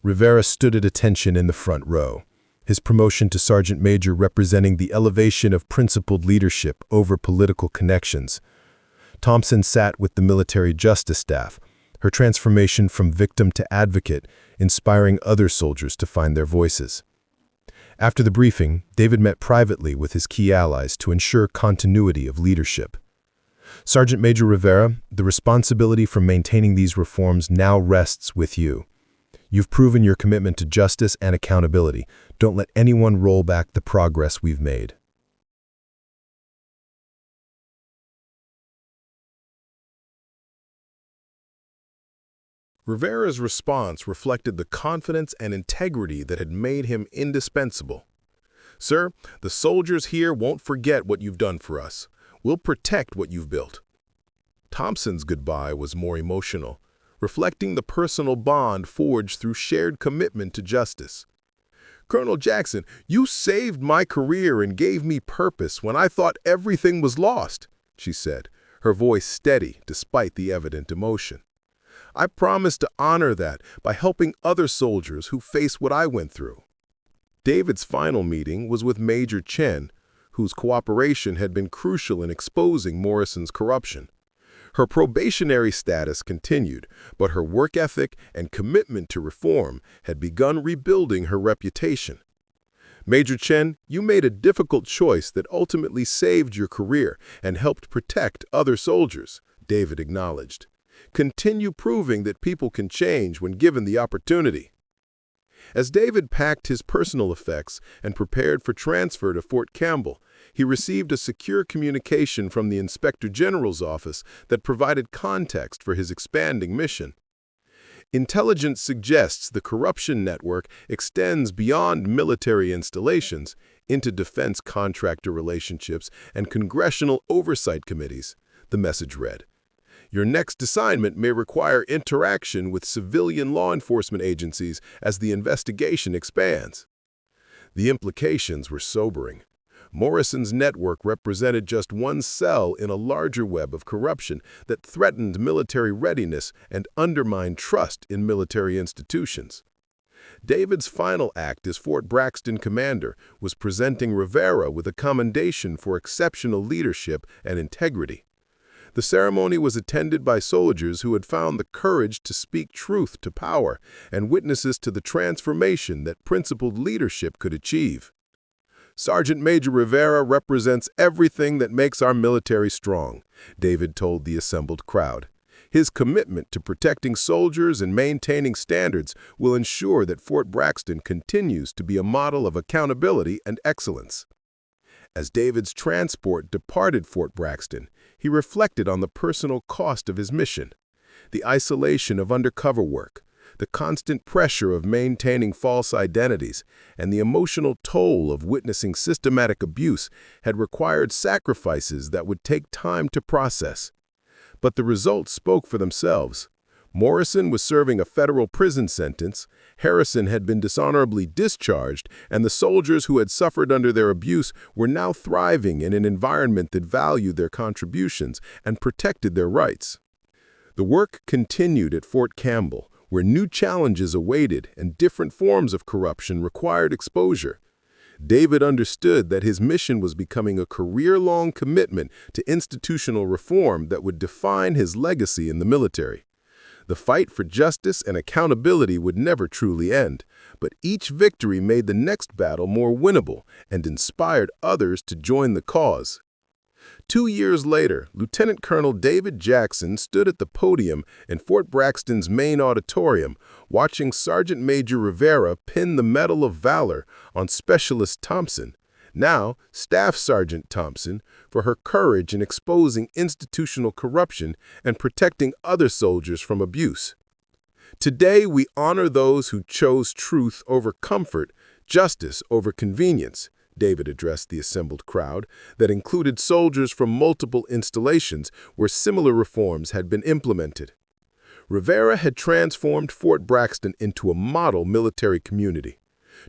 Rivera stood at attention in the front row, his promotion to sergeant major representing the elevation of principled leadership over political connections. Thompson sat with the military justice staff, her transformation from victim to advocate, inspiring other soldiers to find their voices. After the briefing, David met privately with his key allies to ensure continuity of leadership. Sergeant Major Rivera, the responsibility for maintaining these reforms now rests with you. You've proven your commitment to justice and accountability. Don't let anyone roll back the progress we've made. Rivera's response reflected the confidence and integrity that had made him indispensable. "Sir, the soldiers here won't forget what you've done for us. We'll protect what you've built." Thompson's goodbye was more emotional, reflecting the personal bond forged through shared commitment to justice. "Colonel Jackson, you saved my career and gave me purpose when I thought everything was lost," she said, her voice steady despite the evident emotion. "I promise to honor that by helping other soldiers who face what I went through." David's final meeting was with Major Chen, whose cooperation had been crucial in exposing Morrison's corruption. Her probationary status continued, but her work ethic and commitment to reform had begun rebuilding her reputation. "Major Chen, you made a difficult choice that ultimately saved your career and helped protect other soldiers," David acknowledged. "Continue proving that people can change when given the opportunity." As David packed his personal effects and prepared for transfer to Fort Campbell, he received a secure communication from the Inspector General's office that provided context for his expanding mission. Intelligence suggests the corruption network extends beyond military installations into defense contractor relationships and congressional oversight committees, the message read. "Your next assignment may require interaction with civilian law enforcement agencies as the investigation expands." The implications were sobering. Morrison's network represented just one cell in a larger web of corruption that threatened military readiness and undermined trust in military institutions. David's final act as Fort Braxton commander was presenting Rivera with a commendation for exceptional leadership and integrity. The ceremony was attended by soldiers who had found the courage to speak truth to power and witnesses to the transformation that principled leadership could achieve. "Sergeant Major Rivera represents everything that makes our military strong," David told the assembled crowd. "His commitment to protecting soldiers and maintaining standards will ensure that Fort Braxton continues to be a model of accountability and excellence." As David's transport departed Fort Braxton, he reflected on the personal cost of his mission. The isolation of undercover work, the constant pressure of maintaining false identities, and the emotional toll of witnessing systematic abuse had required sacrifices that would take time to process. But the results spoke for themselves. Morrison was serving a federal prison sentence, Harrison had been dishonorably discharged, and the soldiers who had suffered under their abuse were now thriving in an environment that valued their contributions and protected their rights. The work continued at Fort Campbell, where new challenges awaited and different forms of corruption required exposure. David understood that his mission was becoming a career-long commitment to institutional reform that would define his legacy in the military. The fight for justice and accountability would never truly end, but each victory made the next battle more winnable and inspired others to join the cause. 2 years later, Lieutenant Colonel David Jackson stood at the podium in Fort Braxton's main auditorium, watching Sergeant Major Rivera pin the Medal of Valor on Specialist Thompson, now Staff Sergeant Thompson, for her courage in exposing institutional corruption and protecting other soldiers from abuse. "Today we honor those who chose truth over comfort, justice over convenience," David addressed the assembled crowd that included soldiers from multiple installations where similar reforms had been implemented. Rivera had transformed Fort Braxton into a model military community.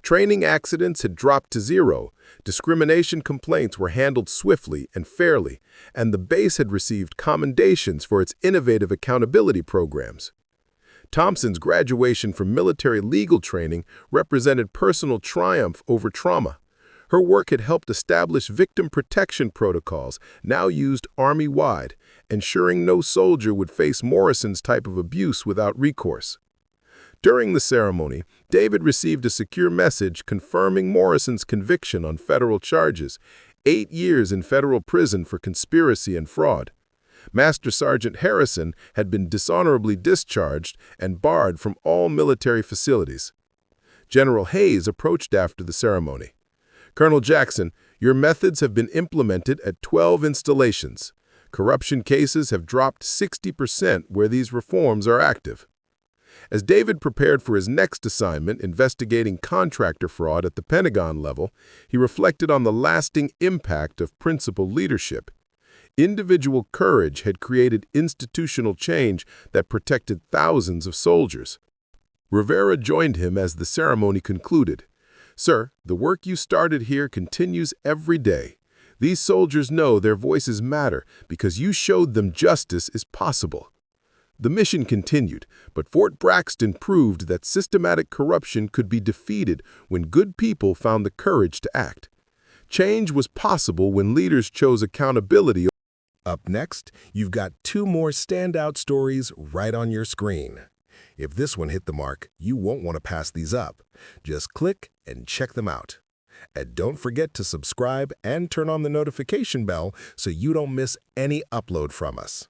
Training accidents had dropped to zero, discrimination complaints were handled swiftly and fairly, and the base had received commendations for its innovative accountability programs. Thompson's graduation from military legal training represented personal triumph over trauma. Her work had helped establish victim protection protocols, now used Army-wide, ensuring no soldier would face Morrison's type of abuse without recourse. During the ceremony, David received a secure message confirming Morrison's conviction on federal charges, 8 years in federal prison for conspiracy and fraud. Master Sergeant Harrison had been dishonorably discharged and barred from all military facilities. General Hayes approached after the ceremony. "Colonel Jackson, your methods have been implemented at 12 installations. Corruption cases have dropped 60% where these reforms are active." As David prepared for his next assignment investigating contractor fraud at the Pentagon level, he reflected on the lasting impact of principled leadership. Individual courage had created institutional change that protected thousands of soldiers. Rivera joined him as the ceremony concluded. "Sir, the work you started here continues every day. These soldiers know their voices matter because you showed them justice is possible." The mission continued, but Fort Braxton proved that systematic corruption could be defeated when good people found the courage to act. Change was possible when leaders chose accountability. Up next, you've got 2 more standout stories right on your screen. If this one hit the mark, you won't want to pass these up. Just click and check them out. And don't forget to subscribe and turn on the notification bell so you don't miss any upload from us.